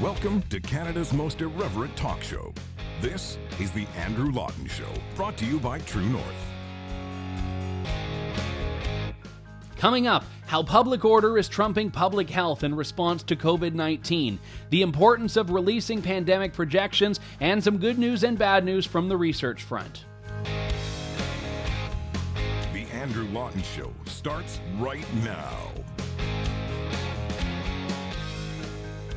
Welcome to Canada's most irreverent talk show. This is The Andrew Lawton Show, brought to you by True North. Coming up, how public order is trumping public health in response to COVID-19, the importance of releasing pandemic projections, and some good news and bad news from the research front. The Andrew Lawton Show starts right now.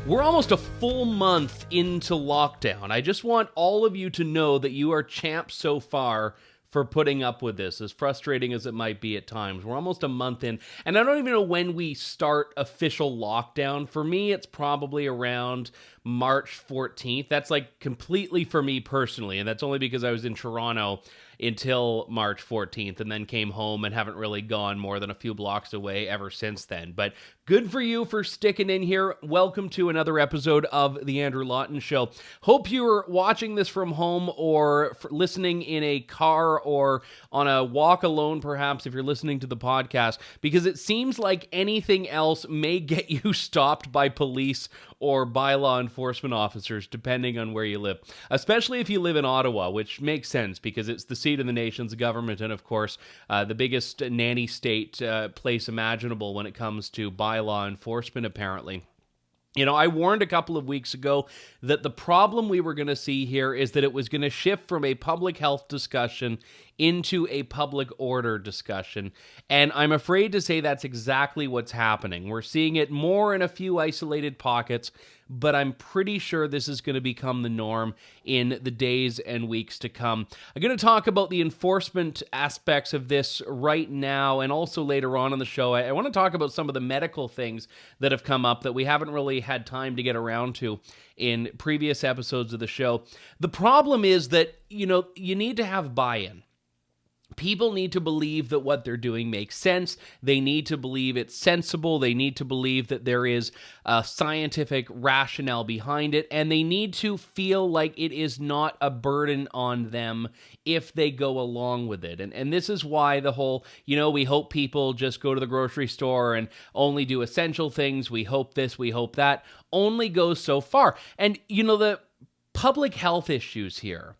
We're almost a full month into lockdown. I just want all of you to know that you are champs so far for putting up with this, as frustrating as it might be at times. We're almost a month in, and I don't even know when we start official lockdown. For me, it's probably around March 14th. That's like completely for me personally, and that's only because I was in Toronto until March 14th and then came home and haven't really gone more than a few blocks away ever since then. But good for you for sticking in here. Welcome to another episode of The Andrew Lawton Show. Hope you're watching this from home or listening in a car or on a walk alone, perhaps, if you're listening to the podcast, because it seems like anything else may get you stopped by police or by law enforcement officers, depending on where you live, especially if you live in Ottawa, which makes sense because it's the seat of the nation's government and, of course, the biggest nanny state place imaginable when it comes to bylaw enforcement, apparently. You know, I warned a couple of weeks ago that the problem we were going to see here is that it was going to shift from a public health discussion into a public order discussion, and I'm afraid to say that's exactly what's happening. We're seeing it more in a few isolated pockets, but I'm pretty sure this is going to become the norm in the days and weeks to come. I'm going to talk about the enforcement aspects of this right now, and also later on in the show. I want to talk about some of the medical things that have come up that we haven't really had time to get around to in previous episodes of the show. The problem is that, you need to have buy-in. People need to believe that what they're doing makes sense. They need to believe it's sensible. They need to believe that there is a scientific rationale behind it. And they need to feel like it is not a burden on them if they go along with it. And this is why the whole, we hope people just go to the grocery store and only do essential things. We hope this, we hope that, only goes so far. And, the public health issues here,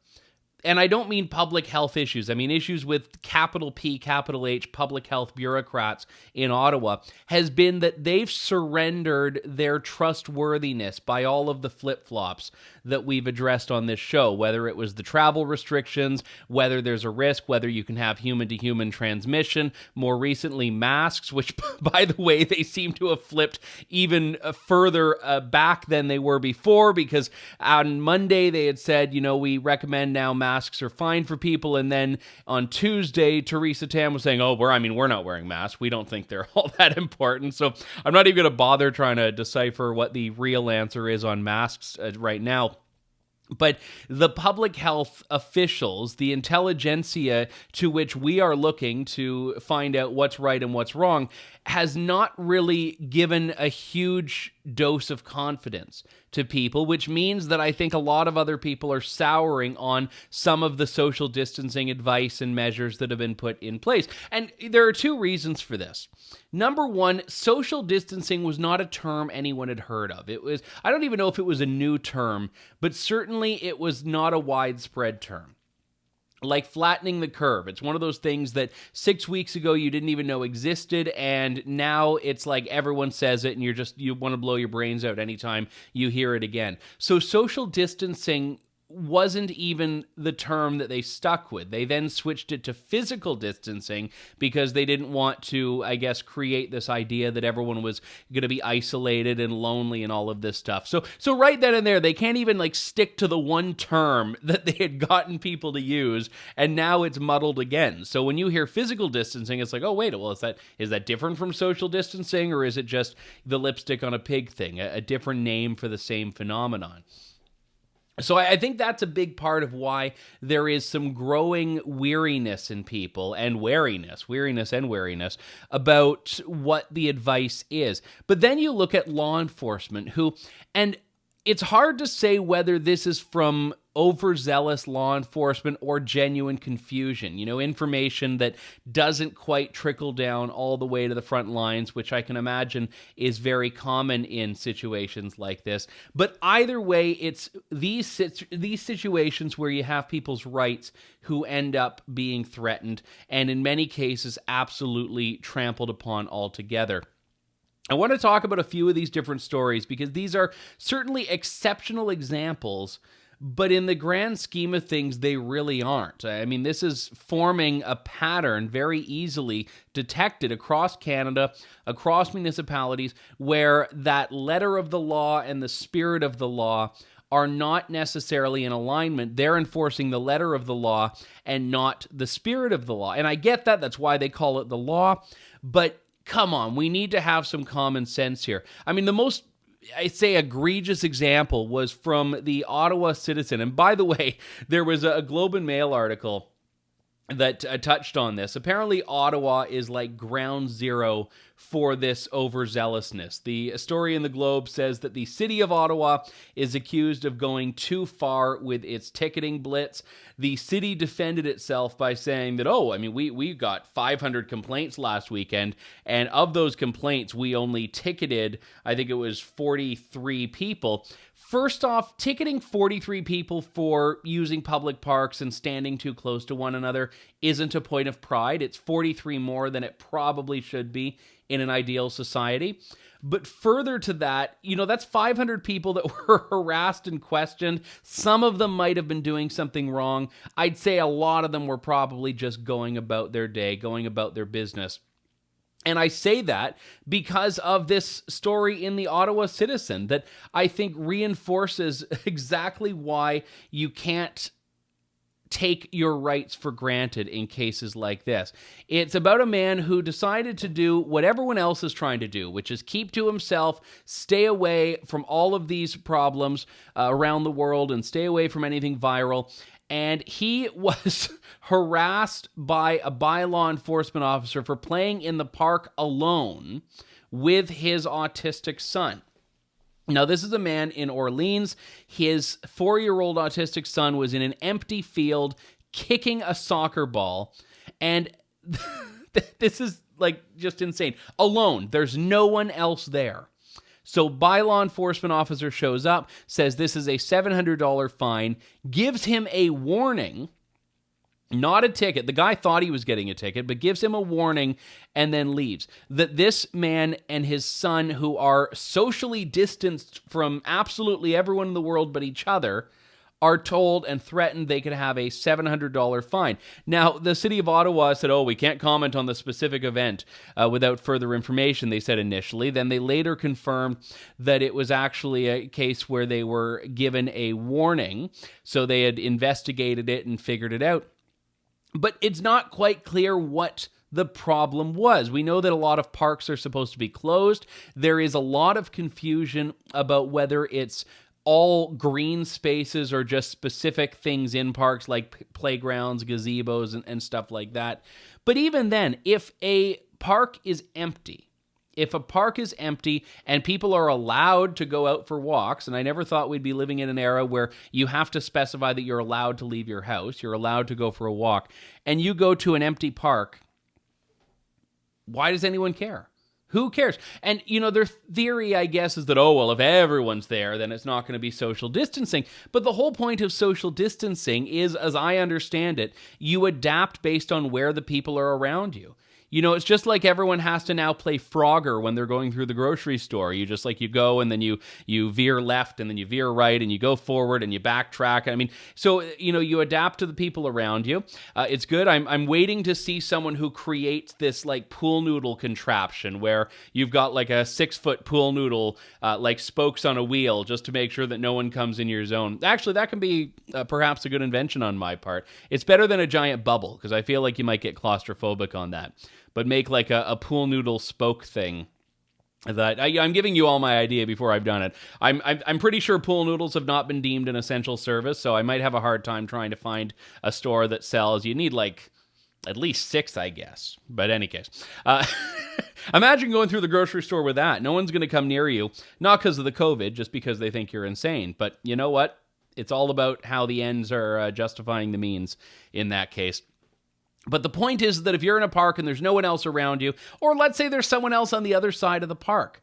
and I don't mean public health issues. I mean issues with capital P, capital H, public health bureaucrats in Ottawa, has been that they've surrendered their trustworthiness by all of the flip-flops that we've addressed on this show, whether it was the travel restrictions, whether there's a risk, whether you can have human-to-human transmission, more recently masks, which, by the way, they seem to have flipped even further back than they were before, because on Monday they had said, we recommend now masks are fine for people, and then on Tuesday, Theresa Tam was saying, we're not wearing masks. We don't think they're all that important. So I'm not even going to bother trying to decipher what the real answer is on masks right now. But the public health officials, the intelligentsia to which we are looking to find out what's right and what's wrong, has not really given a huge dose of confidence to people, which means that I think a lot of other people are souring on some of the social distancing advice and measures that have been put in place. And there are two reasons for this. Number one, social distancing was not a term anyone had heard of. I don't even know if it was a new term, but certainly it was not a widespread term. Like flattening the curve. It's one of those things that 6 weeks ago you didn't even know existed, and now it's like everyone says it and you want to blow your brains out anytime you hear it again. So social distancing wasn't even the term that they stuck with. They then switched it to physical distancing because they didn't want to, I guess, create this idea that everyone was going to be isolated and lonely and all of this stuff. So right then and there, they can't even stick to the one term that they had gotten people to use, and now it's muddled again. So when you hear physical distancing, it's like, oh wait, well, is that different from social distancing, or is it just the lipstick on a pig thing, a different name for the same phenomenon? So I think that's a big part of why there is some growing weariness in people and weariness about what the advice is. But then you look at law enforcement and it's hard to say whether this is from overzealous law enforcement or genuine confusion. Information that doesn't quite trickle down all the way to the front lines, which I can imagine is very common in situations like this. But either way, it's these situations where you have people's rights who end up being threatened, and in many cases, absolutely trampled upon altogether. I want to talk about a few of these different stories because these are certainly exceptional examples, but in the grand scheme of things, they really aren't. I mean, this is forming a pattern very easily detected across Canada, across municipalities, where that letter of the law and the spirit of the law are not necessarily in alignment. They're enforcing the letter of the law and not the spirit of the law. And I get that. That's why they call it the law. But come on, we need to have some common sense here. I mean, the most, I'd say, egregious example was from the Ottawa Citizen. And by the way, there was a Globe and Mail article that touched on this. Apparently, Ottawa is like ground zero for this overzealousness. The story in the Globe says that the city of Ottawa is accused of going too far with its ticketing blitz. The city defended itself by saying that, we got 500 complaints last weekend, and of those complaints, we only ticketed, I think it was 43 people. First off, ticketing 43 people for using public parks and standing too close to one another isn't a point of pride. It's 43 more than it probably should be in an ideal society. But further to that, that's 500 people that were harassed and questioned. Some of them might have been doing something wrong. I'd say a lot of them were probably just going about their day, going about their business. And I say that because of this story in the Ottawa Citizen that I think reinforces exactly why you can't take your rights for granted in cases like this. It's about a man who decided to do what everyone else is trying to do, which is keep to himself, stay away from all of these problems around the world, and stay away from anything viral. And he was harassed by a law enforcement officer for playing in the park alone with his autistic son. Now, this is a man in Orleans. His 4-year-old autistic son was in an empty field kicking a soccer ball. And this is just insane. Alone. There's no one else there. So law enforcement officer shows up, says this is a $700 fine, gives him a warning, not a ticket. The guy thought he was getting a ticket, but gives him a warning and then leaves. That this man and his son, who are socially distanced from absolutely everyone in the world but each other, are told and threatened they could have a $700 fine. Now, the city of Ottawa said, we can't comment on the specific event without further information, they said initially. Then they later confirmed that it was actually a case where they were given a warning, so they had investigated it and figured it out. But it's not quite clear what the problem was. We know that a lot of parks are supposed to be closed. There is a lot of confusion about whether it's all green spaces or just specific things in parks like playgrounds, gazebos, and stuff like that. But even then, if a park is empty and people are allowed to go out for walks, and I never thought we'd be living in an era where you have to specify that you're allowed to leave your house, you're allowed to go for a walk, and you go to an empty park, why does anyone care? Who cares? And, their theory, I guess, is that, if everyone's there, then it's not going to be social distancing. But the whole point of social distancing is, as I understand it, you adapt based on where the people are around you. It's just like everyone has to now play Frogger when they're going through the grocery store. You go and then you veer left and then you veer right and you go forward and you backtrack. I mean, so, you adapt to the people around you. It's good. I'm waiting to see someone who creates this pool noodle contraption where you've got a 6-foot pool noodle, spokes on a wheel just to make sure that no one comes in your zone. Actually, that can be perhaps a good invention on my part. It's better than a giant bubble because I feel like you might get claustrophobic on that. But make a pool noodle spoke thing. That I'm giving you all my idea before I've done it. I'm pretty sure pool noodles have not been deemed an essential service, so I might have a hard time trying to find a store that sells. You need At least 6, I guess. But any case, imagine going through the grocery store with that. No one's going to come near you, not because of the COVID, just because they think you're insane. But you know what? It's all about how the ends are justifying the means in that case. But the point is that if you're in a park and there's no one else around you, or let's say there's someone else on the other side of the park,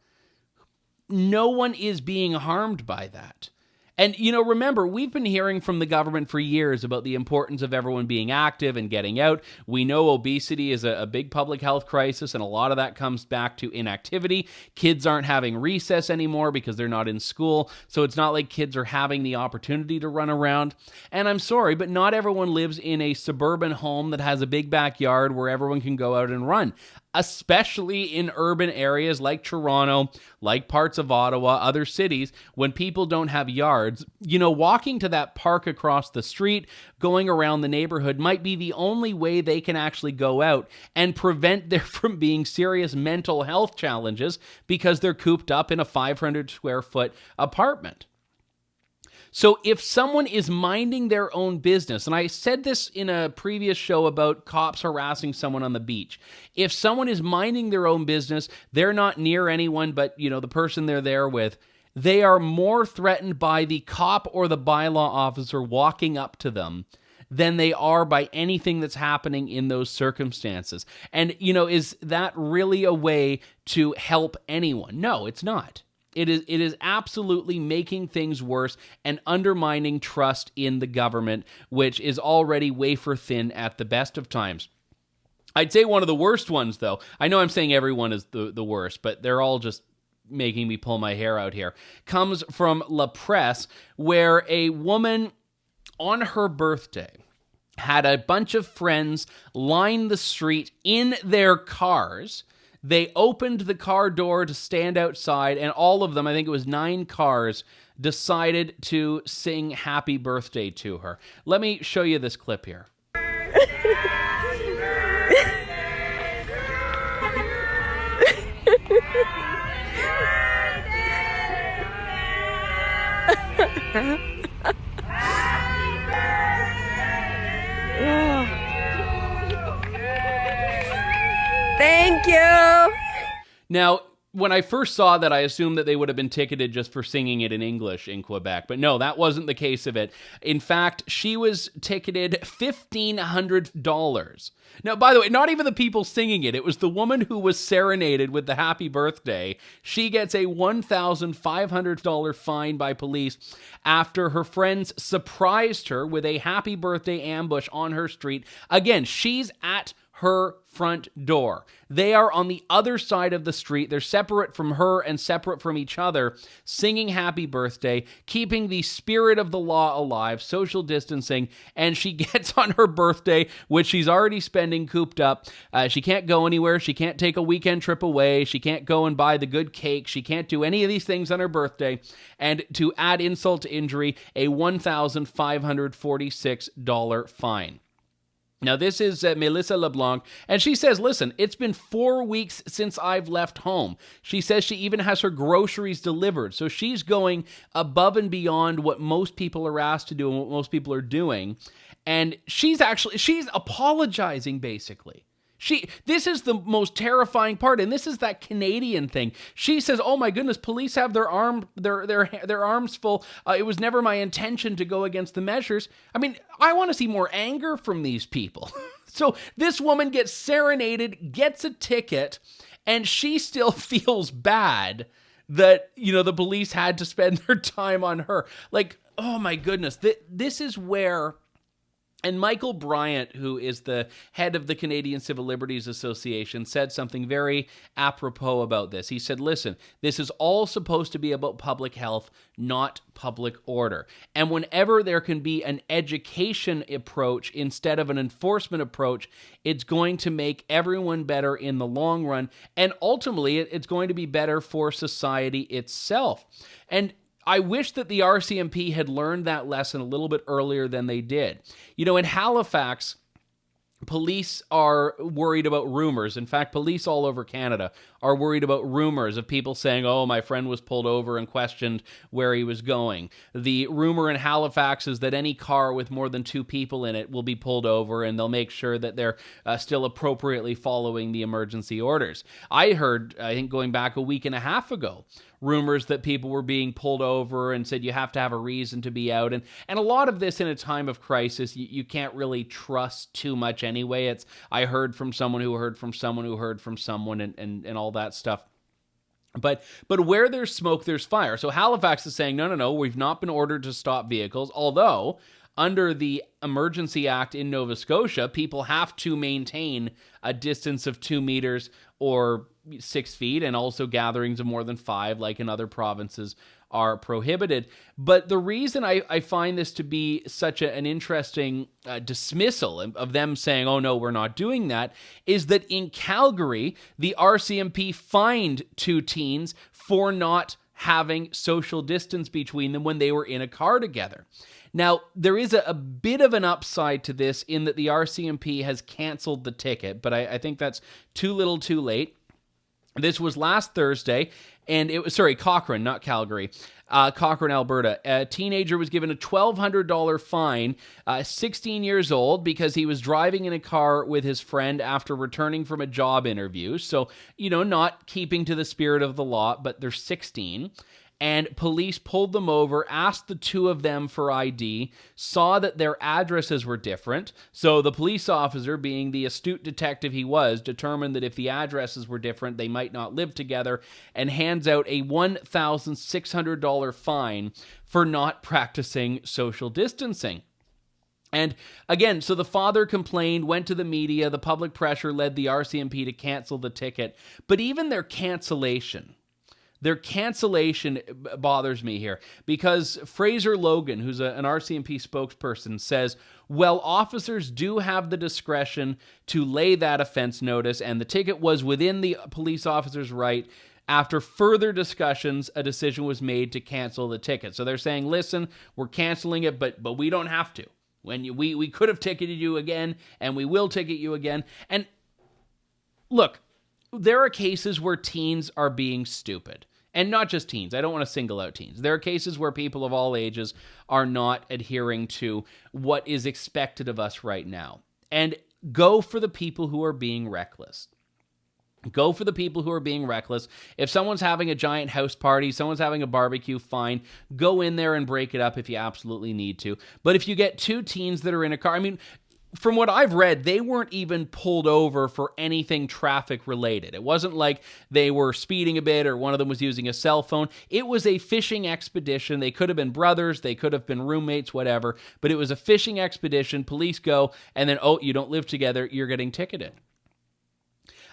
no one is being harmed by that. And, remember, we've been hearing from the government for years about the importance of everyone being active and getting out. We know obesity is a big public health crisis, and a lot of that comes back to inactivity. Kids aren't having recess anymore because they're not in school, so it's not like kids are having the opportunity to run around. And I'm sorry, but not everyone lives in a suburban home that has a big backyard where everyone can go out and run, especially in urban areas like Toronto, like parts of Ottawa, other cities, when people don't have yards. Walking to that park across the street, going around the neighborhood might be the only way they can actually go out and prevent there from being serious mental health challenges because they're cooped up in a 500 square foot apartment. So if someone is minding their own business, and I said this in a previous show about cops harassing someone on the beach, if someone is minding their own business, they're not near anyone but, the person they're there with, they are more threatened by the cop or the bylaw officer walking up to them than they are by anything that's happening in those circumstances. And, is that really a way to help anyone? No, it's not. It is absolutely making things worse and undermining trust in the government, which is already wafer thin at the best of times. I'd say one of the worst ones, though, I know I'm saying everyone is the worst, but they're all just making me pull my hair out here, comes from La Presse, where a woman on her birthday had a bunch of friends line the street in their cars. They opened the car door to stand outside, and all of them, I think it was 9 cars, decided to sing happy birthday to her. Let me show you this clip here. Thank you. Now, when I first saw that, I assumed that they would have been ticketed just for singing it in English in Quebec. But no, that wasn't the case of it. In fact, she was ticketed $1,500. Now, by the way, not even the people singing it. It was the woman who was serenaded with the happy birthday. She gets a $1,500 fine by police after her friends surprised her with a happy birthday ambush on her street. Again, she's at her front door. They are on the other side of the street. They're separate from her and separate from each other, singing happy birthday, keeping the spirit of the law alive, social distancing, and she gets on her birthday, which she's already spending cooped up. She can't go anywhere. She can't take a weekend trip away. She can't go and buy the good cake. She can't do any of these things on her birthday. And to add insult to injury, a $1,546 fine. Now, this is Melissa LeBlanc, and she says, listen, it's been 4 weeks since I've left home. She says she even has her groceries delivered, so she's going above and beyond what most people are asked to do and what most people are doing, and she's apologizing, basically. This is the most terrifying part, and this is that Canadian thing. She says, "Oh my goodness, police have their arms full. It was never my intention to go against the measures." I mean, I want to see more anger from these people. So this woman gets serenaded, gets a ticket, and she still feels bad that, the police had to spend their time on her. Like, oh my goodness, this is where. And Michael Bryant, who is the head of the Canadian Civil Liberties Association, said something very apropos about this. He said, listen, this is all supposed to be about public health, not public order. And whenever there can be an education approach instead of an enforcement approach, it's going to make everyone better in the long run. And ultimately, it's going to be better for society itself. And I wish that the RCMP had learned that lesson a little bit earlier than they did. In Halifax, police are worried about rumors. In fact, police all over Canada are worried about rumors of people saying, oh, my friend was pulled over and questioned where he was going. The rumor in Halifax is that any car with more than 2 people in it will be pulled over, and they'll make sure that they're still appropriately following the emergency orders. I heard, I think going back a week and a half ago, rumors that people were being pulled over and said you have to have a reason to be out. And a lot of this in a time of crisis, you can't really trust too much anyway. It's, I heard from someone who heard from someone who heard from someone and all that stuff. But where there's smoke, there's fire. So Halifax is saying, no, we've not been ordered to stop vehicles, although under the Emergency Act in Nova Scotia, people have to maintain a distance of 2 meters or 6 feet, and also gatherings of more than 5, like in other provinces, are prohibited. But the reason I find this to be such an interesting dismissal of them saying, oh no, we're not doing that, is that in Calgary, the RCMP fined 2 teens for not having social distance between them when they were in a car together. Now, there is a bit of an upside to this in that the RCMP has canceled the ticket, but I think that's too little too late. This was last Thursday, and it was, Cochrane, not Calgary. Cochrane, Alberta. A teenager was given a $1,200 fine, 16 years old, because he was driving in a car with his friend after returning from a job interview. So, not keeping to the spirit of the law, but they're 16. And police pulled them over, asked the 2 of them for ID, saw that their addresses were different. So the police officer, being the astute detective he was, determined that if the addresses were different, they might not live together, and hands out a $1,600 fine for not practicing social distancing. And again, so the father complained, went to the media, the public pressure led the RCMP to cancel the ticket. But even their cancellation bothers me here, because Fraser Logan, who's an RCMP spokesperson, says, well, officers do have the discretion to lay that offense notice, and the ticket was within the police officer's right. After further discussions, a decision was made to cancel the ticket. So they're saying, listen, we're canceling it, but we don't have to. We could have ticketed you again, and we will ticket you again. And look, there are cases where teens are being stupid. And not just teens. I don't want to single out teens. There are cases where people of all ages are not adhering to what is expected of us right now. And go for the people who are being reckless. Go for the people who are being reckless. If someone's having a giant house party, someone's having a barbecue, fine. Go in there and break it up if you absolutely need to. But if you get 2 teens that are in a car, from what I've read, they weren't even pulled over for anything traffic related. It wasn't like they were speeding a bit or one of them was using a cell phone. It was a fishing expedition. They could have been brothers. They could have been roommates, whatever. But it was a fishing expedition. Police go, and then, oh, you don't live together. You're getting ticketed.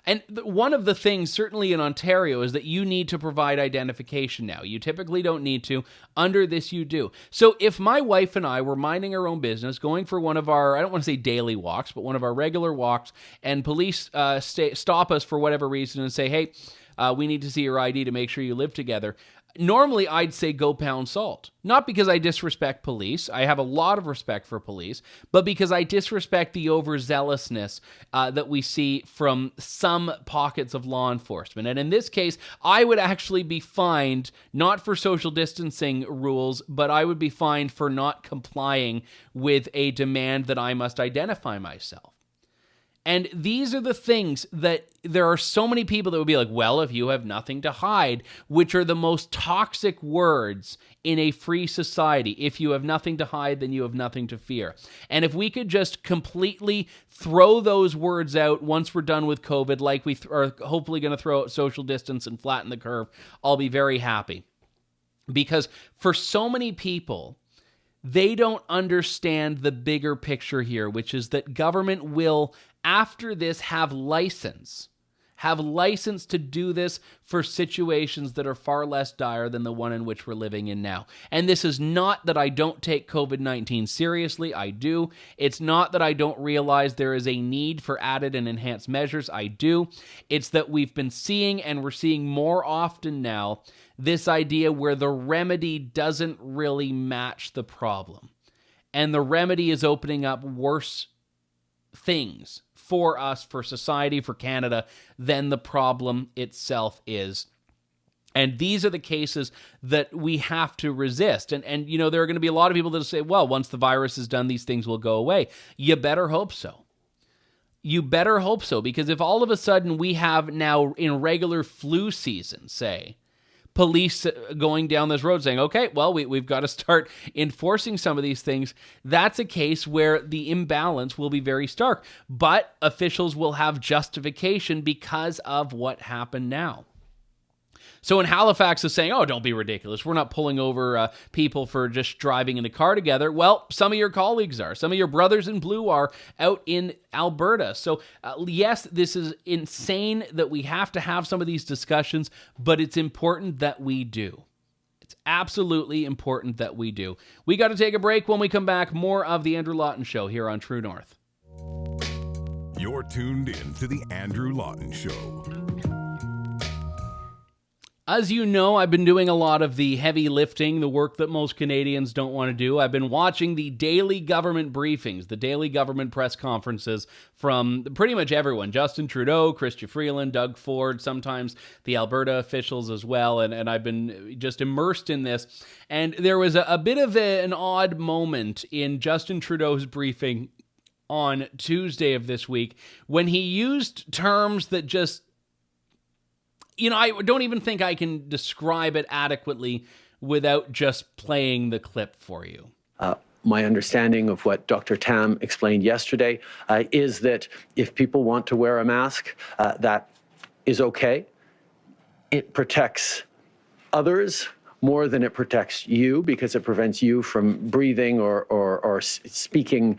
And one of the things, certainly in Ontario, is that you need to provide identification now. You typically don't need to. Under this, you do. So if my wife and I were minding our own business, going for one of our, I don't want to say daily walks, but one of our regular walks, and police stop us for whatever reason and say, hey, we need to see your ID to make sure you live together. Normally, I'd say go pound salt. Not because I disrespect police. I have a lot of respect for police, but because I disrespect the overzealousness that we see from some pockets of law enforcement. And in this case, I would actually be fined, not for social distancing rules, but I would be fined for not complying with a demand that I must identify myself. And these are the things that there are so many people that would be like, well, if you have nothing to hide, which are the most toxic words in a free society. If you have nothing to hide, then you have nothing to fear. And if we could just completely throw those words out once we're done with COVID, like we are hopefully going to throw out social distance and flatten the curve, I'll be very happy. Because for so many people, they don't understand the bigger picture here, which is that government will, after this, have license to do this for situations that are far less dire than the one in which we're living in now. And this is not that I don't take COVID-19 seriously. I do. It's not that I don't realize there is a need for added and enhanced measures. I do. It's that we've been seeing, and we're seeing more often now, this idea where the remedy doesn't really match the problem. And the remedy is opening up worse things for us, for society, for Canada, than the problem itself is. And these are the cases that we have to resist. And you know, there are going to be a lot of people that say, well, once the virus is done, these things will go away. You better hope so. You better hope so, because if all of a sudden we have now in regular flu season, say, police going down this road saying, okay, well, we've got to start enforcing some of these things, that's a case where the imbalance will be very stark. But officials will have justification because of what happened now. So in Halifax is saying, oh, don't be ridiculous. We're not pulling over people for just driving in a car together. Well, some of your colleagues are. Some of your brothers in blue are out in Alberta. So yes, this is insane that we have to have some of these discussions, but it's important that we do. It's absolutely important that we do. We got to take a break. When we come back, more of the Andrew Lawton Show here on True North. You're tuned in to the Andrew Lawton Show. As you know, I've been doing a lot of the heavy lifting, the work that most Canadians don't want to do. I've been watching the daily government briefings, the daily government press conferences from pretty much everyone. Justin Trudeau, Chrystia Freeland, Doug Ford, sometimes the Alberta officials as well. And I've been just immersed in this. And there was a bit of an odd moment in Justin Trudeau's briefing on Tuesday of this week when he used terms that just, you know, I don't even think I can describe it adequately without just playing the clip for you. My understanding of what Dr. Tam explained yesterday is that if people want to wear a mask, that is okay. It protects others more than it protects you because it prevents you from breathing or speaking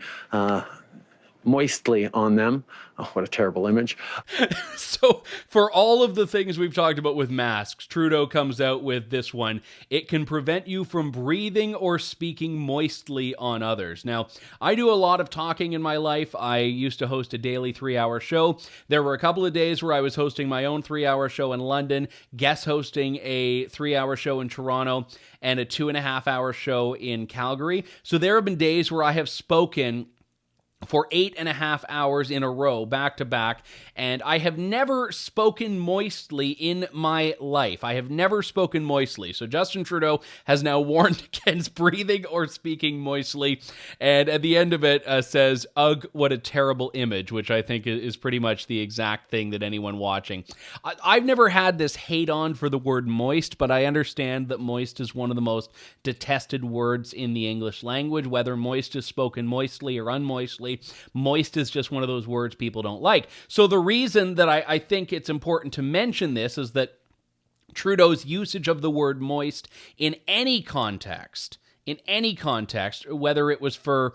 moistly on them. Oh, what a terrible image. So for all of the things we've talked about with masks, Trudeau comes out with this one. It can prevent you from breathing or speaking moistly on others. Now, I do a lot of talking in my life. I used to host a daily 3-hour show. There were a couple of days where I was hosting my own 3-hour show in London, guest hosting a 3-hour show in Toronto, and a 2.5-hour show in Calgary. So there have been days where I have spoken for 8.5 hours in a row, back to back, and I have never spoken moistly in my life. I have never spoken moistly. So Justin Trudeau has now warned against breathing or speaking moistly, and at the end of it says, ugh, what a terrible image, which I think is pretty much the exact thing that anyone watching. I've never had this hate on for the word moist, but I understand that moist is one of the most detested words in the English language, whether moist is spoken moistly or unmoistly. Moist is just one of those words people don't like. So the reason that I think it's important to mention this is that Trudeau's usage of the word moist in any context, whether it was for,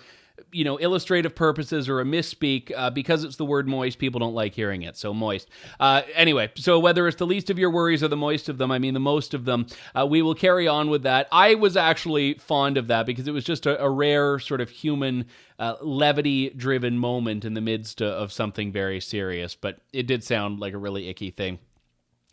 you know, illustrative purposes or a misspeak, because it's the word moist, people don't like hearing it. So moist. Anyway, so whether it's the least of your worries or the moist of them, I mean the most of them, we will carry on with that. I was actually fond of that because it was just a rare sort of human levity-driven moment in the midst of something very serious, but it did sound like a really icky thing.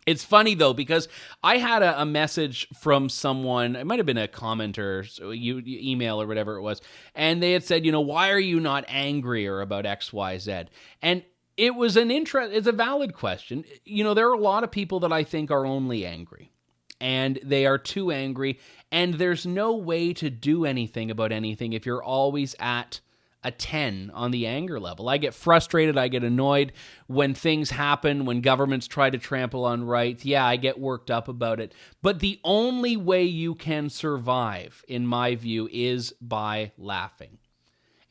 It's funny, though, because I had a message from someone, it might have been a commenter, so email or whatever it was, and they had said, you know, why are you not angrier about X, Y, Z? And it was it's a valid question. You know, there are a lot of people that I think are only angry, and they are too angry, and there's no way to do anything about anything if you're always at a 10 on the anger level. I get frustrated, I get annoyed when things happen, when governments try to trample on rights. Yeah, I get worked up about it. But the only way you can survive, in my view, is by laughing.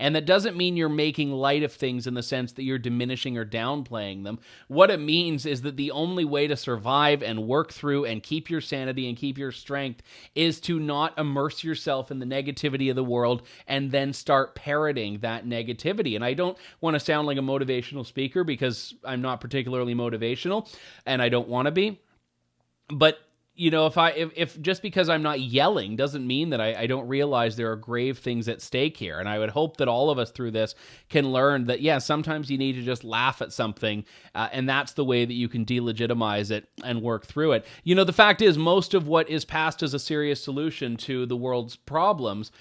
And that doesn't mean you're making light of things in the sense that you're diminishing or downplaying them. What it means is that the only way to survive and work through and keep your sanity and keep your strength is to not immerse yourself in the negativity of the world and then start parroting that negativity. And I don't want to sound like a motivational speaker because I'm not particularly motivational and I don't want to be. But you know, if just because I'm not yelling doesn't mean that I don't realize there are grave things at stake here. And I would hope that all of us through this can learn that, yeah, sometimes you need to just laugh at something, and that's the way that you can delegitimize it and work through it. You know, the fact is, most of what is passed as a serious solution to the world's problems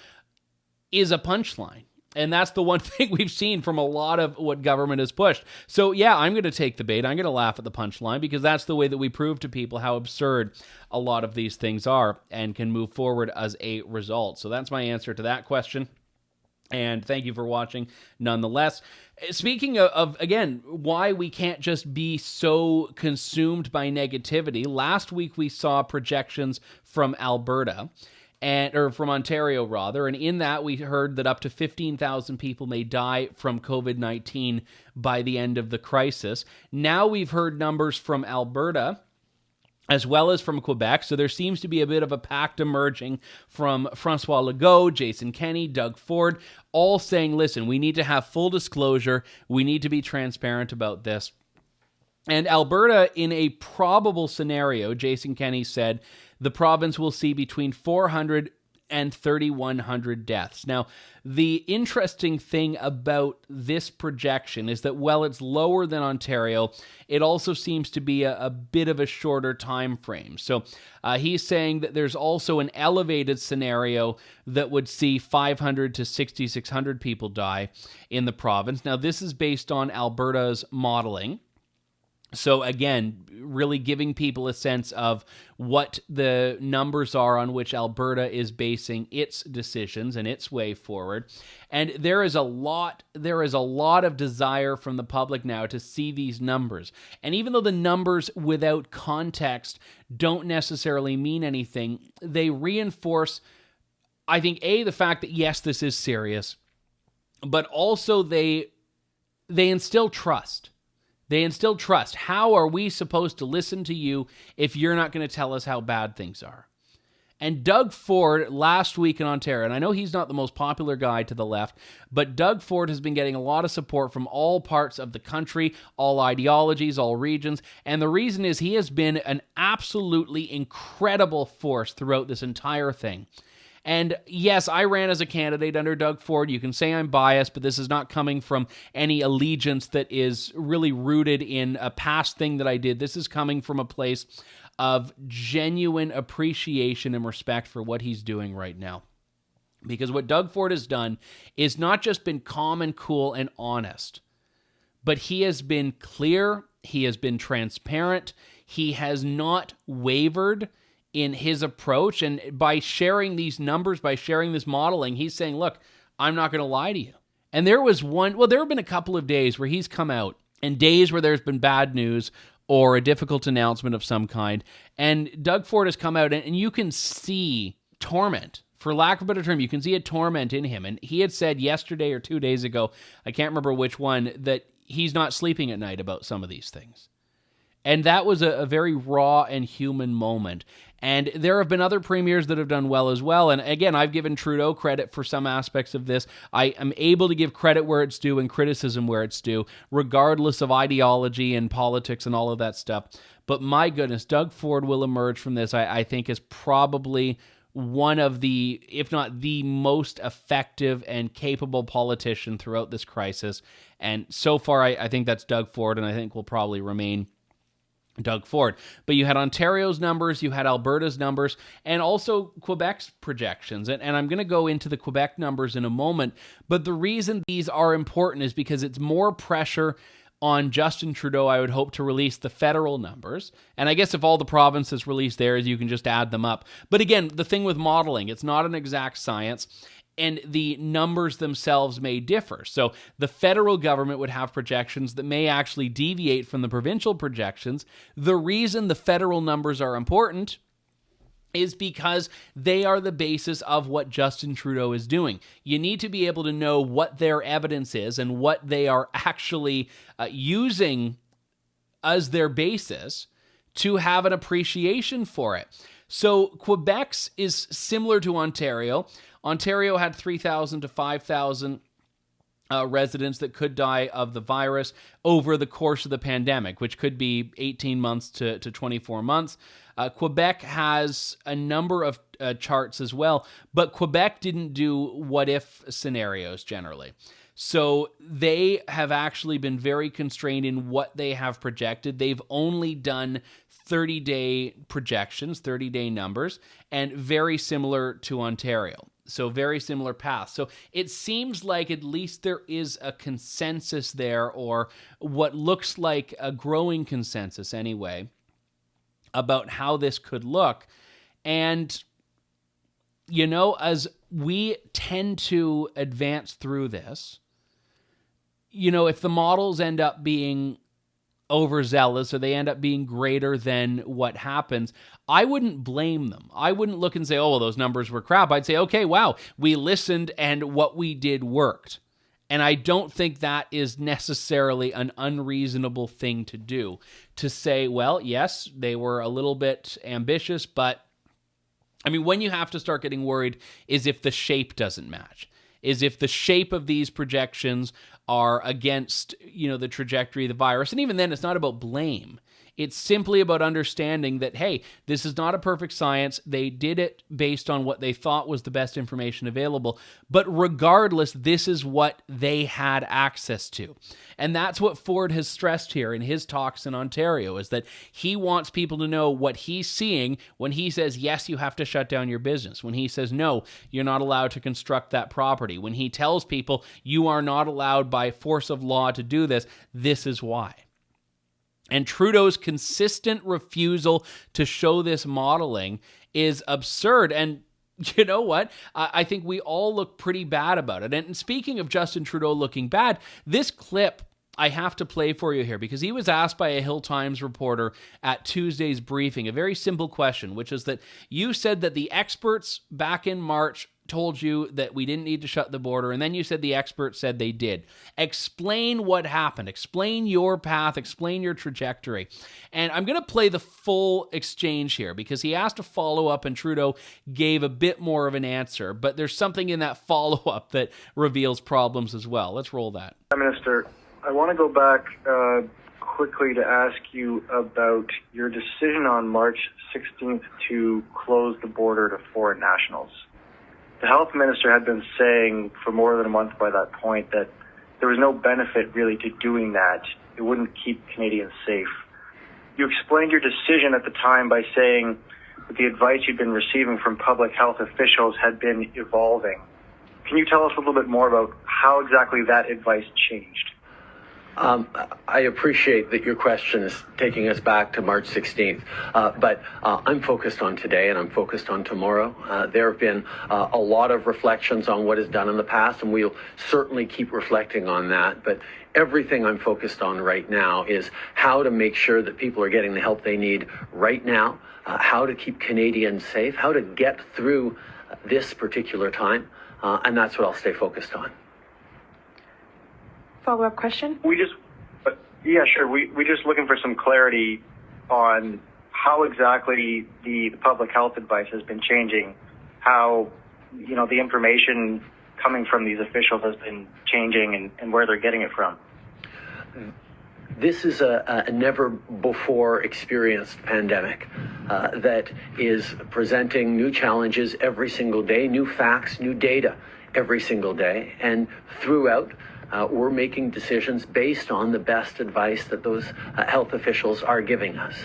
is a punchline. And that's the one thing we've seen from a lot of what government has pushed. So yeah, I'm going to take the bait. I'm going to laugh at the punchline because that's the way that we prove to people how absurd a lot of these things are and can move forward as a result. So that's my answer to that question. And thank you for watching nonetheless. Speaking of, again, why we can't just be so consumed by negativity, last week we saw projections from Alberta, or from Ontario rather, and in that we heard that up to 15,000 people may die from COVID-19 by the end of the crisis. Now we've heard numbers from Alberta as well as from Quebec. So there seems to be a bit of a pact emerging from François Legault, Jason Kenney, Doug Ford, all saying, listen, we need to have full disclosure. We need to be transparent about this. And Alberta, in a probable scenario, Jason Kenney said, the province will see between 400 and 3,100 deaths. Now, the interesting thing about this projection is that while it's lower than Ontario, it also seems to be a bit of a shorter time frame. So he's saying that there's also an elevated scenario that would see 500 to 6,600 people die in the province. Now, this is based on Alberta's modeling. So again, really giving people a sense of what the numbers are on which Alberta is basing its decisions and its way forward. And there is a lot of desire from the public now to see these numbers. And even though the numbers without context don't necessarily mean anything, they reinforce, I think, the fact that yes, this is serious, but also they instill trust. They instill trust. How are we supposed to listen to you if you're not going to tell us how bad things are? And Doug Ford last week in Ontario, and I know he's not the most popular guy to the left, but Doug Ford has been getting a lot of support from all parts of the country, all ideologies, all regions. And the reason is he has been an absolutely incredible force throughout this entire thing. And yes, I ran as a candidate under Doug Ford. You can say I'm biased, but this is not coming from any allegiance that is really rooted in a past thing that I did. This is coming from a place of genuine appreciation and respect for what he's doing right now. Because what Doug Ford has done is not just been calm and cool and honest, but he has been clear, he has been transparent, he has not wavered in his approach. And by sharing these numbers, by sharing this modeling, he's saying, look, I'm not going to lie to you. And there have been a couple of days where he's come out, and days where there's been bad news or a difficult announcement of some kind. And Doug Ford has come out, and you can see torment. For lack of a better term, you can see a torment in him. And he had said yesterday or 2 days ago, I can't remember which one, that he's not sleeping at night about some of these things. And that was a very raw and human moment. And there have been other premiers that have done well as well. And again, I've given Trudeau credit for some aspects of this. I am able to give credit where it's due and criticism where it's due, regardless of ideology and politics and all of that stuff. But my goodness, Doug Ford will emerge from this, I think, as probably one of the, if not the most effective and capable politician throughout this crisis. And so far, I think that's Doug Ford, and I think will probably remain Doug Ford. But you had Ontario's numbers, you had Alberta's numbers, and also Quebec's projections. And I'm going to go into the Quebec numbers in a moment. But the reason these are important is because it's more pressure on Justin Trudeau, I would hope, to release the federal numbers. And I guess if all the provinces release theirs, you can just add them up. But again, the thing with modeling, it's not an exact science, and the numbers themselves may differ. So the federal government would have projections that may actually deviate from the provincial projections. The reason the federal numbers are important is because they are the basis of what Justin Trudeau is doing. You need to be able to know what their evidence is and what they are actually using as their basis to have an appreciation for it. So Quebec's is similar to Ontario. Ontario had 3,000 to 5,000 residents that could die of the virus over the course of the pandemic, which could be 18 months to 24 months. Quebec has a number of charts as well, but Quebec didn't do what-if scenarios generally. So they have actually been very constrained in what they have projected. They've only done 30-day projections, 30-day numbers, and very similar to Ontario. So very similar paths. So it seems like at least there is a consensus there, or what looks like a growing consensus anyway, about how this could look. And, you know, as we tend to advance through this, you know, if the models end up being overzealous or they end up being greater than what happens, I wouldn't blame them. I wouldn't look and say, oh, well, those numbers were crap. I'd say, okay, wow, we listened and what we did worked. And I don't think that is necessarily an unreasonable thing to do, to say, well, yes, they were a little bit ambitious, but I mean, when you have to start getting worried is if the shape doesn't match, is if the shape of these projections are against, you know, the trajectory of the virus. And even then, it's not about blame. It's simply about understanding that, hey, this is not a perfect science. They did it based on what they thought was the best information available. But regardless, this is what they had access to. And that's what Ford has stressed here in his talks in Ontario, is that he wants people to know what he's seeing when he says, yes, you have to shut down your business. When he says, no, you're not allowed to construct that property. When he tells people you are not allowed by force of law to do this, this is why. And Trudeau's consistent refusal to show this modeling is absurd. And you know what? I think we all look pretty bad about it. And speaking of Justin Trudeau looking bad, this clip I have to play for you here, because he was asked by a Hill Times reporter at Tuesday's briefing a very simple question, which is that you said that the experts back in March told you that we didn't need to shut the border, and then you said the experts said they did. Explain what happened. Explain your path. Explain your trajectory. And I'm going to play the full exchange here, because he asked a follow-up and Trudeau gave a bit more of an answer, but there's something in that follow-up that reveals problems as well. Let's roll that. Prime Minister, I want to go back quickly to ask you about your decision on March 16th to close the border to foreign nationals. The health minister had been saying for more than a month by that point that there was no benefit really to doing that. It wouldn't keep Canadians safe. You explained your decision at the time by saying that the advice you'd been receiving from public health officials had been evolving. Can you tell us a little bit more about how exactly that advice changed? I appreciate that your question is taking us back to March 16th, but I'm focused on today and I'm focused on tomorrow. There have been a lot of reflections on what is done in the past, and we'll certainly keep reflecting on that. But everything I'm focused on right now is how to make sure that people are getting the help they need right now, how to keep Canadians safe, how to get through this particular time, and that's what I'll stay focused on. Follow-up question? Yeah, sure. We just looking for some clarity on how exactly the public health advice has been changing, how, you know, the information coming from these officials has been changing and where they're getting it from. This is a never-before experienced pandemic that is presenting new challenges every single day, new facts, new data every single day, and throughout, we're making decisions based on the best advice that those health officials are giving us.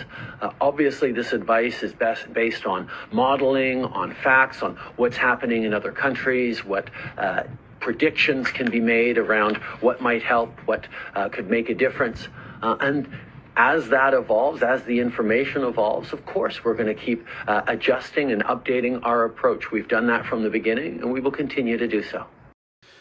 Obviously, this advice is based on modeling, on facts, on what's happening in other countries, what predictions can be made around what might help, what could make a difference. And as that evolves, as the information evolves, of course, we're going to keep adjusting and updating our approach. We've done that from the beginning, and we will continue to do so.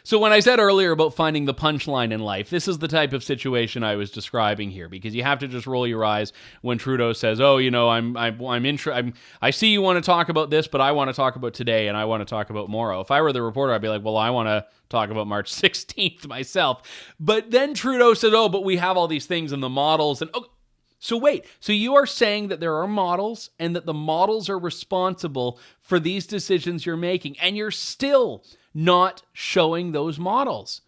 So when I said earlier about finding the punchline in life, this is the type of situation I was describing here, because you have to just roll your eyes when Trudeau says, "Oh, you know, I see you want to talk about this, but I want to talk about today, and I want to talk about tomorrow." If I were the reporter, I'd be like, "Well, I want to talk about March 16th myself." But then Trudeau said, "Oh, but we have all these things in the models," and so wait, so you are saying that there are models and that the models are responsible for these decisions you're making, and you're still not showing those models.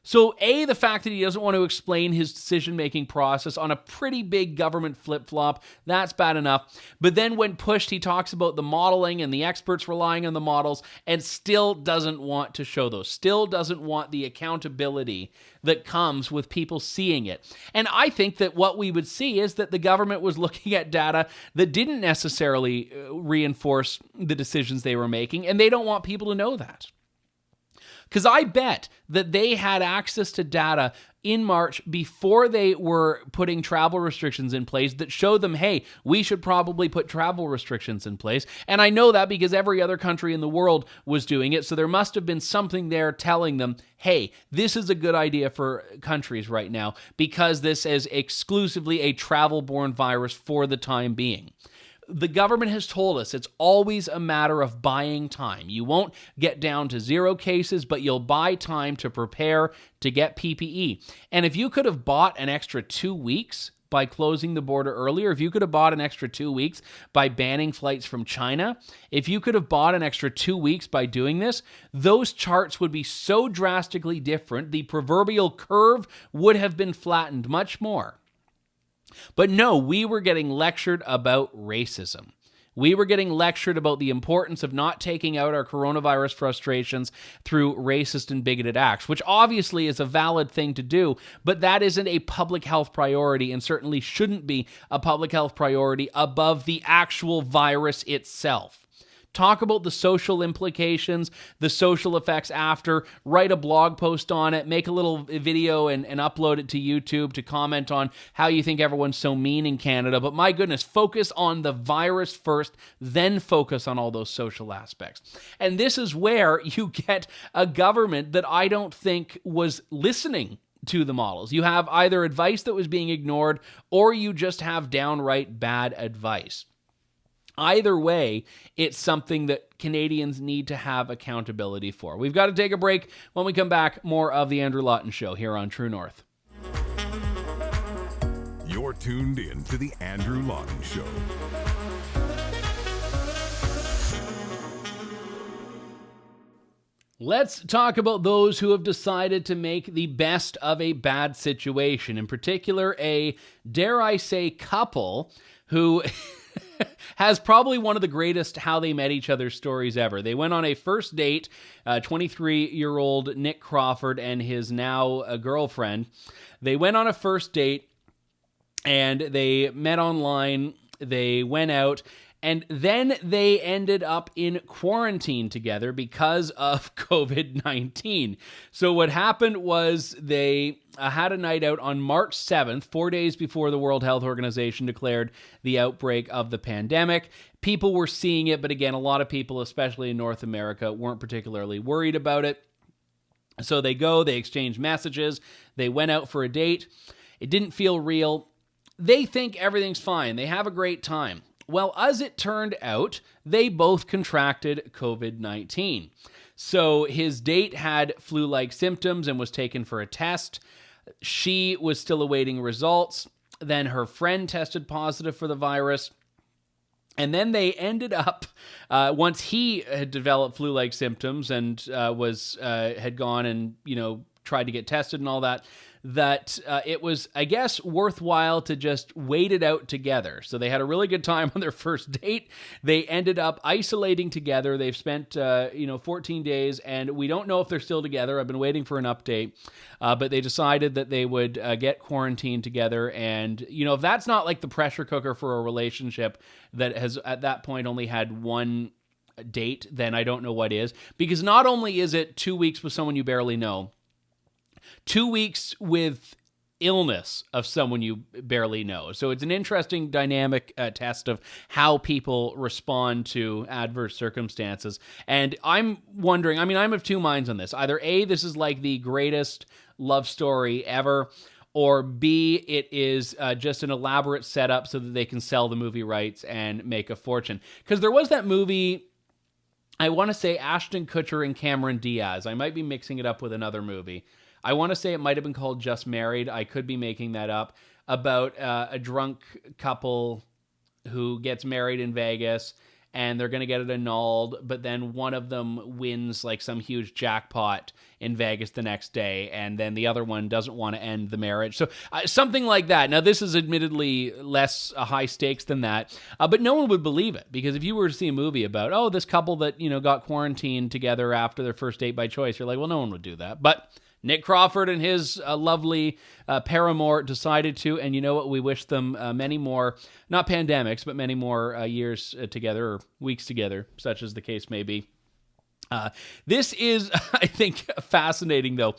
So, A, the fact that he doesn't want to explain his decision-making process on a pretty big government flip-flop, that's bad enough. But then when pushed, he talks about the modeling and the experts relying on the models and still doesn't want to show those, still doesn't want the accountability that comes with people seeing it. And I think that what we would see is that the government was looking at data that didn't necessarily reinforce the decisions they were making, and they don't want people to know that. Because I bet that they had access to data in March before they were putting travel restrictions in place that showed them, hey, we should probably put travel restrictions in place. And I know that because every other country in the world was doing it. So there must have been something there telling them, hey, this is a good idea for countries right now because this is exclusively a travel-borne virus for the time being. The government has told us it's always a matter of buying time. You won't get down to 0 cases, but you'll buy time to prepare to get PPE. And if you could have bought an extra 2 weeks by closing the border earlier, if you could have bought an extra 2 weeks by banning flights from China, if you could have bought an extra 2 weeks by doing this, those charts would be so drastically different, the proverbial curve would have been flattened much more. But no, we were getting lectured about racism. We were getting lectured about the importance of not taking out our coronavirus frustrations through racist and bigoted acts, which obviously is a valid thing to do, but that isn't a public health priority and certainly shouldn't be a public health priority above the actual virus itself. Talk about the social implications, the social effects after, write a blog post on it, make a little video and upload it to YouTube to comment on how you think everyone's so mean in Canada. But my goodness, focus on the virus first, then focus on all those social aspects. And this is where you get a government that I don't think was listening to the models. You have either advice that was being ignored or you just have downright bad advice. Either way, it's something that Canadians need to have accountability for. We've got to take a break. When we come back, more of the Andrew Lawton Show here on True North. You're tuned in to the Andrew Lawton Show. Let's talk about those who have decided to make the best of a bad situation. In particular, a, dare I say, couple who has probably one of the greatest how they met each other stories ever. They went on a first date, 23-year-old Nick Crawford and his now girlfriend. They went on a first date and they met online. They went out. And then they ended up in quarantine together because of COVID-19. So what happened was they had a night out on March 7th, 4 days before the World Health Organization declared the outbreak of the pandemic. People were seeing it, but again, a lot of people, especially in North America, weren't particularly worried about it. So they exchange messages, they went out for a date. It didn't feel real. They think everything's fine. They have a great time. Well, as it turned out, they both contracted COVID-19. So his date had flu-like symptoms and was taken for a test. She was still awaiting results. Then her friend tested positive for the virus. And then they ended up, once he had developed flu-like symptoms and had gone and, tried to get tested and all that, it was, I guess, worthwhile to just wait it out together. So they had a really good time on their first date. They ended up isolating together. They've spent, 14 days, and we don't know if they're still together. I've been waiting for an update, but they decided that they would get quarantined together. And, if that's not like the pressure cooker for a relationship that has at that point only had one date, then I don't know what is. Because not only is it 2 weeks with someone you barely know, 2 weeks with illness of someone you barely know. So it's an interesting dynamic test of how people respond to adverse circumstances. And I'm wondering, I'm of two minds on this. Either A, this is like the greatest love story ever, or B, it is just an elaborate setup so that they can sell the movie rights and make a fortune. Because there was that movie, I want to say Ashton Kutcher and Cameron Diaz. I might be mixing it up with another movie. I want to say it might have been called Just Married. I could be making that up. About a drunk couple who gets married in Vegas, and they're going to get it annulled, but then one of them wins like some huge jackpot in Vegas the next day, and then the other one doesn't want to end the marriage. So something like that. Now, this is admittedly less high stakes than that, but no one would believe it, because if you were to see a movie about, oh, this couple that, got quarantined together after their first date by choice, you're like, well, no one would do that. But Nick Crawford and his lovely paramour decided to, and you know what? We wish them many more, not pandemics, but many more years together, or weeks together, such as the case may be. This is, I think, fascinating, though.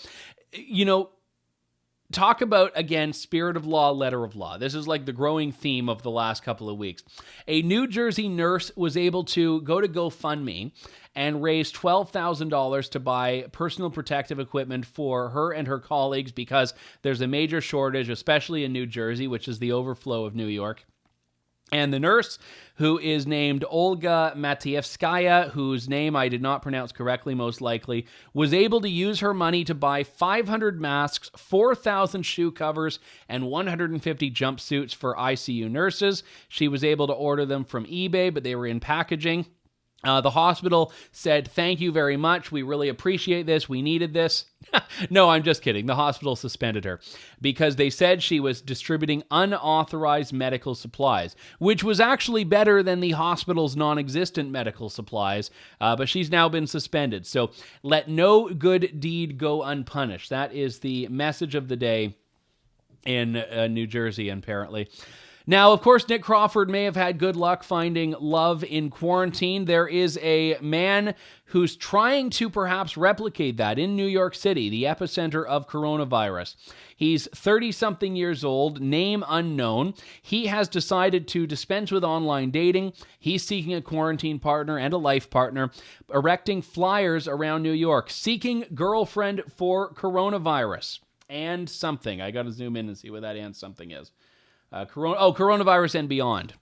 Talk about, again, spirit of law, letter of law. This is like the growing theme of the last couple of weeks. A New Jersey nurse was able to go to GoFundMe and raise $12,000 to buy personal protective equipment for her and her colleagues, because there's a major shortage, especially in New Jersey, which is the overflow of New York. And the nurse, who is named Olga Matievskaya, whose name I did not pronounce correctly, most likely, was able to use her money to buy 500 masks, 4,000 shoe covers, and 150 jumpsuits for ICU nurses. She was able to order them from eBay, but they were in packaging. The hospital said, thank you very much. We really appreciate this. We needed this. No, I'm just kidding. The hospital suspended her because they said she was distributing unauthorized medical supplies, which was actually better than the hospital's non-existent medical supplies, but she's now been suspended. So let no good deed go unpunished. That is the message of the day in New Jersey, apparently. Now, of course, Nick Crawford may have had good luck finding love in quarantine. There is a man who's trying to perhaps replicate that in New York City, the epicenter of coronavirus. He's 30-something years old, name unknown. He has decided to dispense with online dating. He's seeking a quarantine partner and a life partner, erecting flyers around New York, seeking girlfriend for coronavirus and something. I got to zoom in and see what that and something is. Coronavirus and beyond.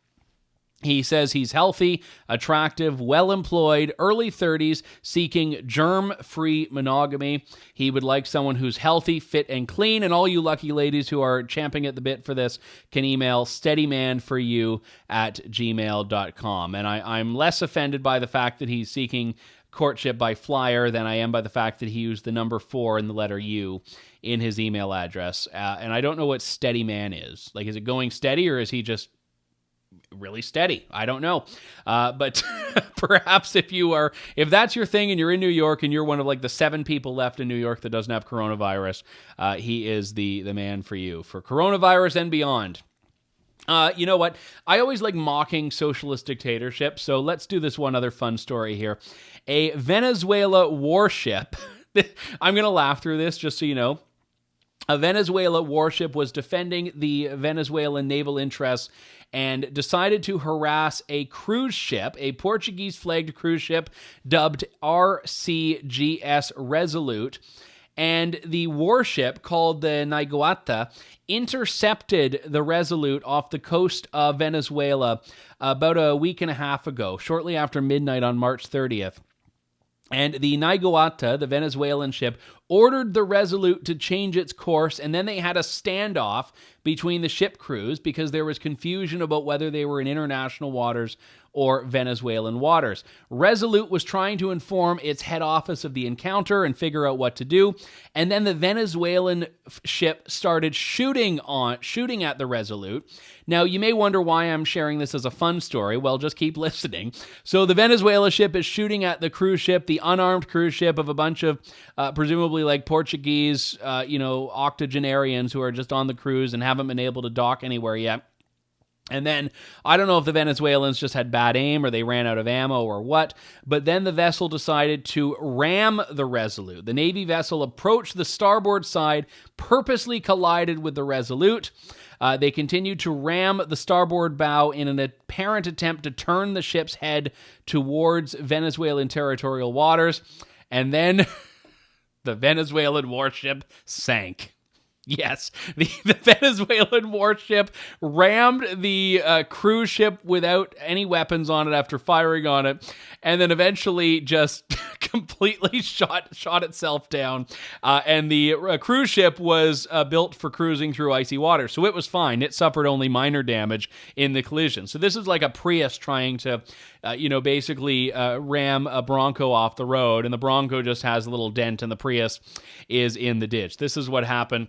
He says he's healthy, attractive, well-employed, early 30s, seeking germ-free monogamy. He would like someone who's healthy, fit, and clean. And all you lucky ladies who are champing at the bit for this can email steadymanforyou@gmail.com. And I'm less offended by the fact that he's seeking courtship by flyer than I am by the fact that he used the number 4 in the letter U in his email address. And I don't know what steady man is. Like, is it going steady, or is he just really steady? I don't know. But perhaps if that's your thing and you're in New York and you're one of like the 7 people left in New York that doesn't have coronavirus, he is the man for you for coronavirus and beyond. You know what? I always like mocking socialist dictatorship, so let's do this one other fun story here. A Venezuela warship, I'm going to laugh through this just so you know. A Venezuela warship was defending the Venezuelan naval interests and decided to harass a cruise ship, a Portuguese-flagged cruise ship dubbed RCGS Resolute. And the warship, called the Naiguata, intercepted the Resolute off the coast of Venezuela about a week and a half ago, shortly after midnight on March 30th. And the Naiguata, the Venezuelan ship, ordered the Resolute to change its course, and then they had a standoff between the ship crews because there was confusion about whether they were in international waters or Venezuelan waters. Resolute was trying to inform its head office of the encounter and figure out what to do, and then the Venezuelan ship started shooting at the Resolute. Now, you may wonder why I'm sharing this as a fun story. Well, just keep listening. So the Venezuela ship is shooting at the cruise ship, the unarmed cruise ship of a bunch of presumably like Portuguese, octogenarians who are just on the cruise and haven't been able to dock anywhere yet. And then, I don't know if the Venezuelans just had bad aim or they ran out of ammo or what, but then the vessel decided to ram the Resolute. The Navy vessel approached the starboard side, purposely collided with the Resolute. They continued to ram the starboard bow in an apparent attempt to turn the ship's head towards Venezuelan territorial waters. And then the Venezuelan warship sank. Yes, the Venezuelan warship rammed the cruise ship without any weapons on it after firing on it, and then eventually just completely shot itself down. And the cruise ship was built for cruising through icy water, so it was fine. It suffered only minor damage in the collision. So this is like a Prius trying to, basically ram a Bronco off the road, and the Bronco just has a little dent, and the Prius is in the ditch. This is what happened.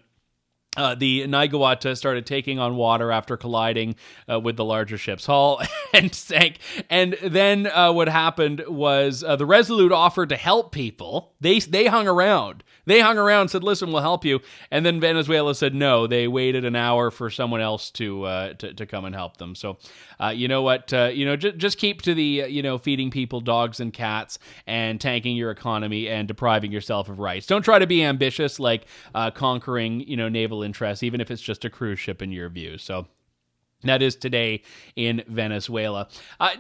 The Niigata started taking on water after colliding with the larger ship's hull and sank. And then what happened was the Resolute offered to help people. They hung around. They hung around and said, listen, we'll help you. And then Venezuela said no. They waited an hour for someone else to come and help them. So, you know what? Just keep to the, feeding people dogs and cats and tanking your economy and depriving yourself of rights. Don't try to be ambitious like conquering, naval interests, even if it's just a cruise ship in your view. So that is today in Venezuela.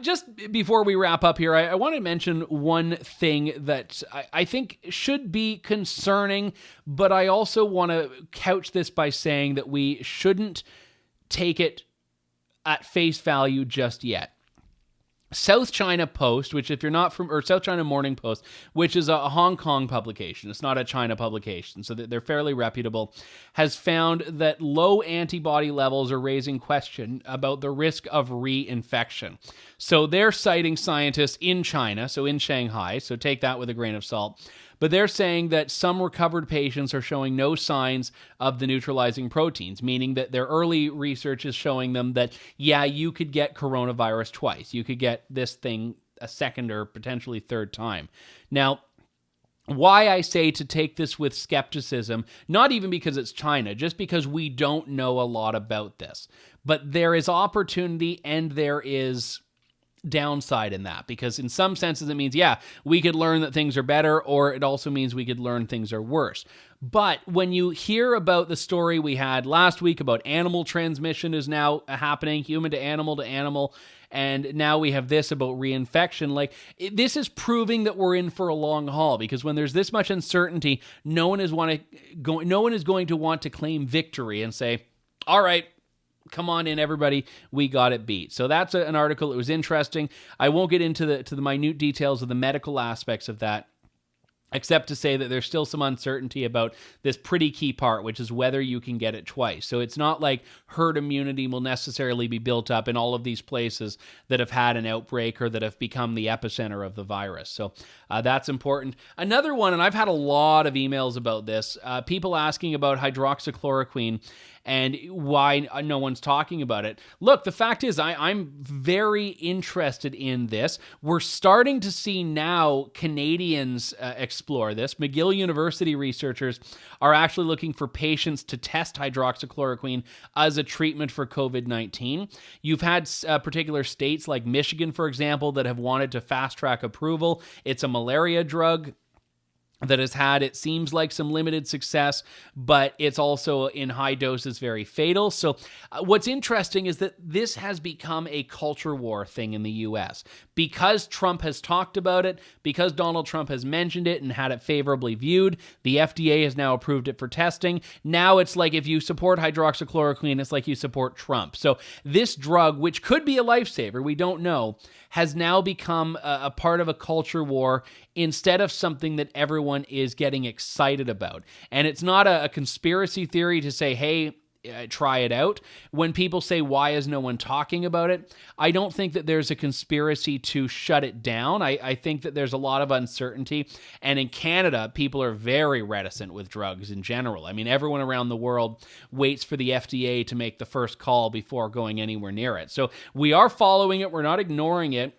Just before we wrap up here, I want to mention one thing that I think should be concerning, but I also want to couch this by saying that we shouldn't take it at face value just yet. South China Post, which if you're not from, or South China Morning Post, which is a Hong Kong publication, it's not a China publication, so they're fairly reputable, has found that low antibody levels are raising question about the risk of reinfection. So they're citing scientists in China, so in Shanghai, so take that with a grain of salt. But they're saying that some recovered patients are showing no signs of the neutralizing proteins, meaning that their early research is showing them that, yeah, you could get coronavirus twice. You could get this thing a second or potentially third time. Now, why I say to take this with skepticism, not even because it's China, just because we don't know a lot about this. But there is opportunity and there is downside in that, because in some senses it means, yeah, we could learn that things are better, or it also means we could learn things are worse. But when you hear about the story we had last week about animal transmission is now happening, human to animal, and now we have this about reinfection, this is proving that we're in for a long haul, because when there's this much uncertainty, no one is going to want to claim victory and say, all right, come on in, everybody, we got it beat. So that's an article. It was interesting. I won't get into the minute details of the medical aspects of that, except to say that there's still some uncertainty about this pretty key part, which is whether you can get it twice. So it's not like herd immunity will necessarily be built up in all of these places that have had an outbreak or that have become the epicenter of the virus. So that's important. Another one, and I've had a lot of emails about this, people asking about hydroxychloroquine and why no one's talking about it. Look, the fact is, I'm very interested in this. We're starting to see now Canadians explore this. McGill University researchers are actually looking for patients to test hydroxychloroquine as a treatment for COVID-19. You've had particular states like Michigan, for example, that have wanted to fast-track approval. It's a malaria drug that has had, it seems like, some limited success, but it's also in high doses very fatal. So what's interesting is that this has become a culture war thing in the U.S. Because Trump has talked about it, because Donald Trump has mentioned it and had it favorably viewed, the FDA has now approved it for testing. Now it's like if you support hydroxychloroquine, it's like you support Trump. So this drug, which could be a lifesaver, we don't know, has now become a part of a culture war instead of something that everyone is getting excited about. And it's not a conspiracy theory to say, hey, try it out. When people say, why is no one talking about it? I don't think that there's a conspiracy to shut it down. I think that there's a lot of uncertainty. And in Canada, people are very reticent with drugs in general. I mean, everyone around the world waits for the FDA to make the first call before going anywhere near it. So we are following it. We're not ignoring it.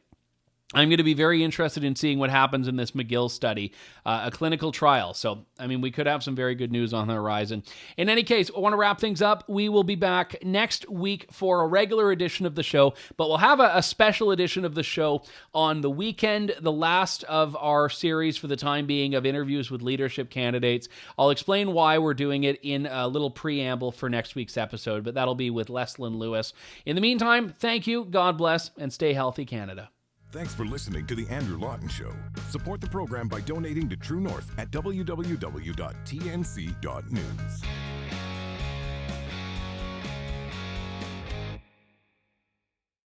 I'm going to be very interested in seeing what happens in this McGill study, a clinical trial. So, I mean, we could have some very good news on the horizon. In any case, I want to wrap things up. We will be back next week for a regular edition of the show, but we'll have a special edition of the show on the weekend, the last of our series for the time being of interviews with leadership candidates. I'll explain why we're doing it in a little preamble for next week's episode, but that'll be with Leslyn Lewis. In the meantime, thank you, God bless, and stay healthy, Canada. Thanks for listening to The Andrew Lawton Show. Support the program by donating to True North at www.tnc.news.